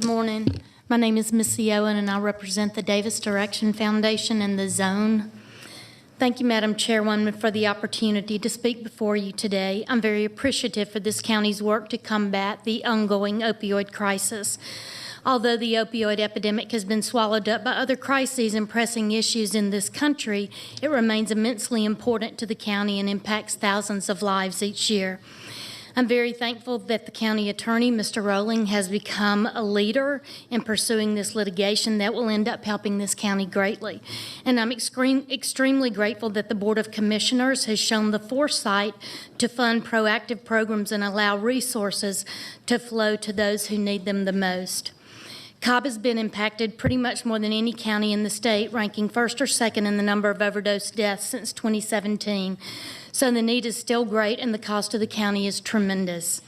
morning. My name is Missy Owen, and I represent the Davis Direction Foundation and the Zone. Thank you, Madam Chairwoman, for the opportunity to speak before you today. I'm very appreciative for this county's work to combat the ongoing opioid crisis. Although the opioid epidemic has been swallowed up by other crises and pressing issues in this country, it remains immensely important to the county and impacts thousands of lives each year. I'm very thankful that the county attorney, Mr. Rowling, has become a leader in pursuing this litigation that will end up helping this county greatly. And I'm extremely grateful that the Board of Commissioners has shown the foresight to fund proactive programs and allow resources to flow to those who need them the most. Cobb has been impacted pretty much more than any county in the state, ranking first or second in the number of overdose deaths since 2017. So the need is still great and the cost to the county is tremendous.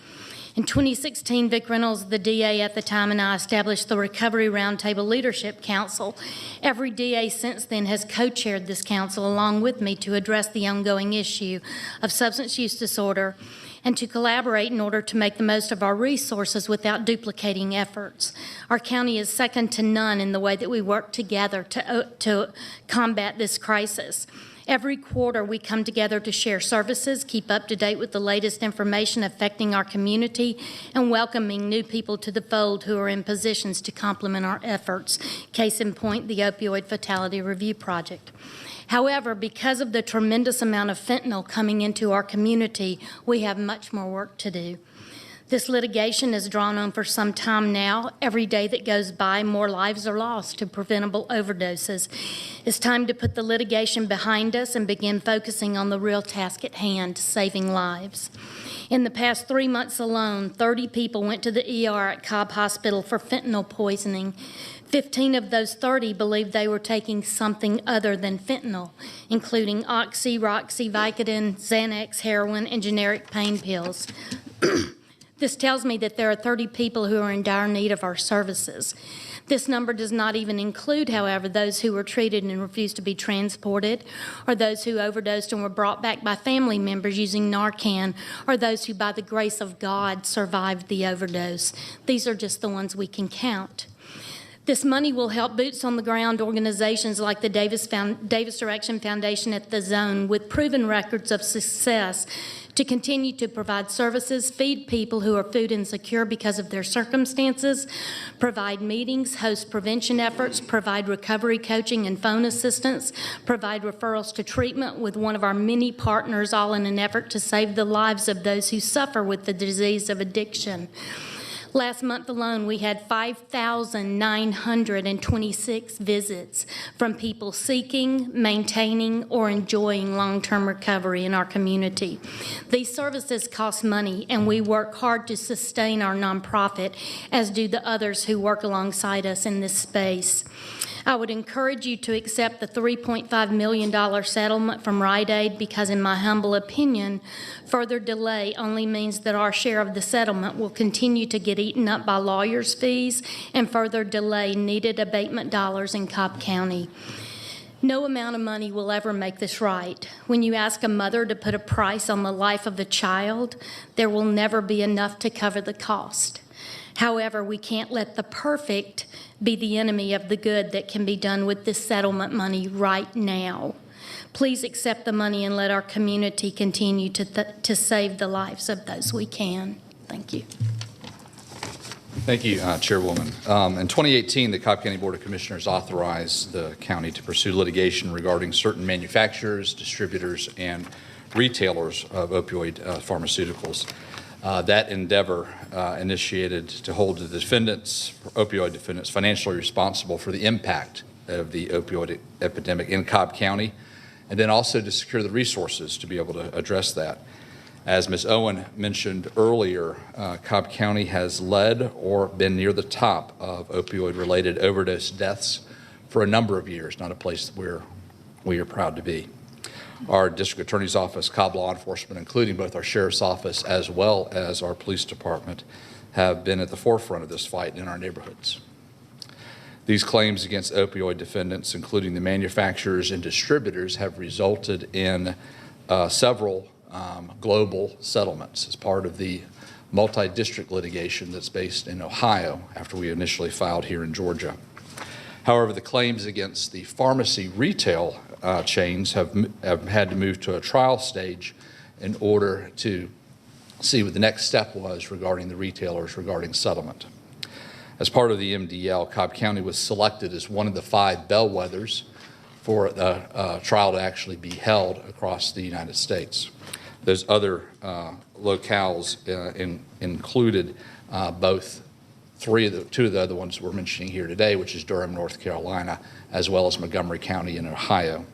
In 2016, Vic Reynolds, the DA at the time, and I established the Recovery Roundtable Leadership Council. Every DA since then has co-chaired this council along with me to address the ongoing issue of substance use disorder and to collaborate in order to make the most of our resources without duplicating efforts. Our county is second to none in the way that we work together to combat this crisis. Every quarter, we come together to share services, keep up to date with the latest information affecting our community, and welcoming new people to the fold who are in positions to complement our efforts. Case in point, the Opioid Fatality Review Project. However, because of the tremendous amount of fentanyl coming into our community, we have much more work to do. This litigation is drawn on for some time now. Every day that goes by, more lives are lost to preventable overdoses. It's time to put the litigation behind us and begin focusing on the real task at hand, saving lives. In the past 3 months alone, 30 people went to the ER at Cobb Hospital for fentanyl poisoning. 15 of those 30 believed they were taking something other than fentanyl, including Oxy, Roxy, Vicodin, Xanax, heroin, and generic pain pills. This tells me that there are 30 people who are in dire need of our services. This number does not even include, however, those who were treated and refused to be transported, or those who overdosed and were brought back by family members using Narcan, or those who, by the grace of God, survived the overdose. These are just the ones we can count. This money will help boots-on-the-ground organizations like the Davis Direction Foundation at the Zone with proven records of success to continue to provide services, feed people who are food insecure because of their circumstances, provide meetings, host prevention efforts, provide recovery coaching and phone assistance, provide referrals to treatment with one of our many partners, all in an effort to save the lives of those who suffer with the disease of addiction. Last month alone, we had 5,926 visits from people seeking, maintaining, or enjoying long-term recovery in our community. These services cost money, and we work hard to sustain our nonprofit, as do the others who work alongside us in this space. I would encourage you to accept the $3.5 million settlement from Rite Aid because, in my humble opinion, further delay only means that our share of the settlement will continue to get eaten up by lawyers' fees and further delay needed abatement dollars in Cobb County. No amount of money will ever make this right. When you ask a mother to put a price on the life of a child, there will never be enough to cover the cost. However, we can't let the perfect be the enemy of the good that can be done with this settlement money right now. Please accept the money and let our community continue to save the lives of those we can. Thank you. Thank you, Chairwoman. In 2018, the Cobb County Board of Commissioners authorized the county to pursue litigation regarding certain manufacturers, distributors, and retailers of opioid pharmaceuticals. That endeavor initiated to hold the opioid defendants, financially responsible for the impact of the opioid epidemic in Cobb County, and then also to secure the resources to be able to address that. As Ms. Owen mentioned earlier, Cobb County has led or been near the top of opioid-related overdose deaths for a number of years, not a place where we are proud to be. Our district attorney's office, Cobb Law Enforcement, including both our sheriff's office as well as our police department, have been at the forefront of this fight in our neighborhoods. These claims against opioid defendants, including the manufacturers and distributors, have resulted in several global settlements as part of the multi-district litigation that's based in Ohio after we initially filed here in Georgia. However, the claims against the pharmacy retail chains have had to move to a trial stage in order to see what the next step was regarding the retailers regarding settlement. As part of the MDL, Cobb County was selected as one of the 5 bellwethers for the trial to actually be held across the United States. Those other locales included both two of the other ones we're mentioning here today, which is Durham, North Carolina, as well as Montgomery County in Ohio.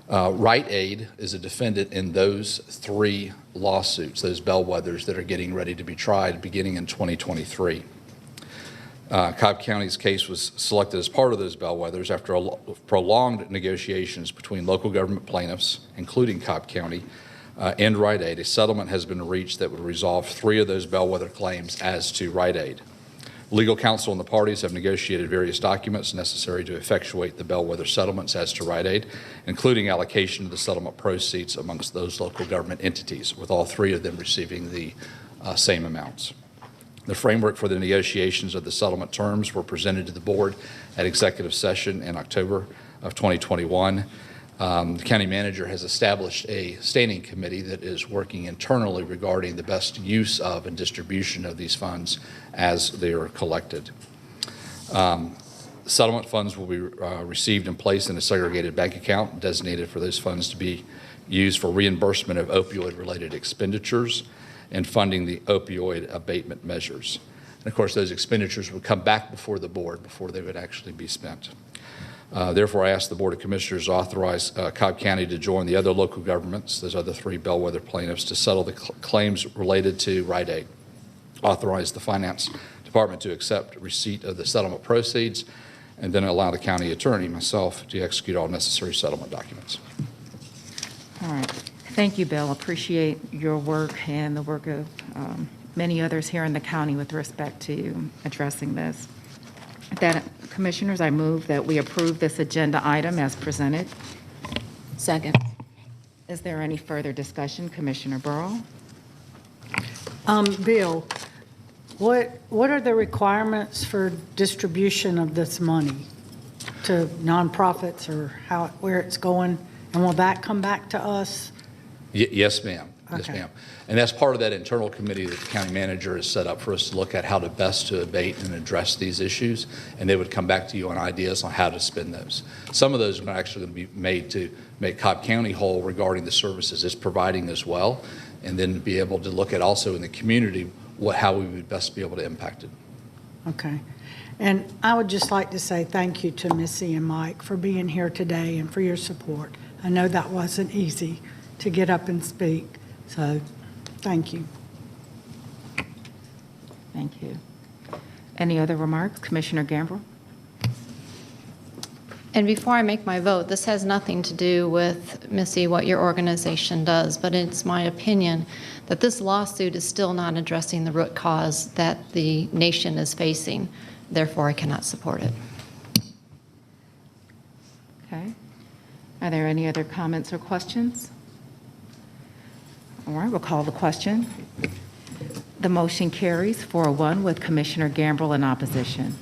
Rite Aid is a defendant in those 3 lawsuits, those bellwethers that are getting ready to be tried beginning in 2023. Cobb County's case was selected as part of those bellwethers after prolonged negotiations between local government plaintiffs, including Cobb County, and Rite Aid. A settlement has been reached that would resolve 3 of those bellwether claims as to Rite Aid. Legal counsel and the parties have negotiated various documents necessary to effectuate the bellwether settlements as to Rite Aid, including allocation of the settlement proceeds amongst those local government entities, with all 3 of them receiving the same amounts. The framework for the negotiations of the settlement terms were presented to the board at executive session in October of 2021. The county manager has established a standing committee that is working internally regarding the best use of and distribution of these funds as they are collected. Settlement funds will be received and placed in a segregated bank account designated for those funds to be used for reimbursement of opioid-related expenditures and funding the opioid abatement measures. And of course, those expenditures would come back before the board before they would actually be spent. Therefore, I ask the Board of Commissioners to authorize Cobb County to join the other local governments, those other 3 bellwether plaintiffs, to settle the claims related to Rite Aid. Authorize the Finance Department to accept receipt of the settlement proceeds, and then allow the county attorney, myself, to execute all necessary settlement documents. All right. Thank you, Bill. Appreciate your work and the work of many others here in the county with respect to addressing this. That, Commissioners, I move that we approve this agenda item as presented. Second. Is there any further discussion? Commissioner Burrow? Bill, what are the requirements for distribution of this money to nonprofits, or where it's going? And will that come back to us? Yes, ma'am. Yes, Okay. ma'am. And that's part of that internal committee that the county manager has set up for us to look at how to best to abate and address these issues. And they would come back to you on ideas on how to spend those. Some of those are actually going to be made to make Cobb County whole regarding the services it's providing as well. And then be able to look at also in the community how we would best be able to impact it. Okay. And I would just like to say thank you to Missy and Mike for being here today and for your support. I know that wasn't easy to get up and speak, so thank you. Thank you. Any other remarks? Commissioner Gamble? And before I make my vote, this has nothing to do with, Missy, what your organization does, but it's my opinion that this lawsuit is still not addressing the root cause that the nation is facing. Therefore, I cannot support it. Okay. Are there any other comments or questions? All right, we'll call the question. The motion carries 4-1 with Commissioner Gamble in opposition.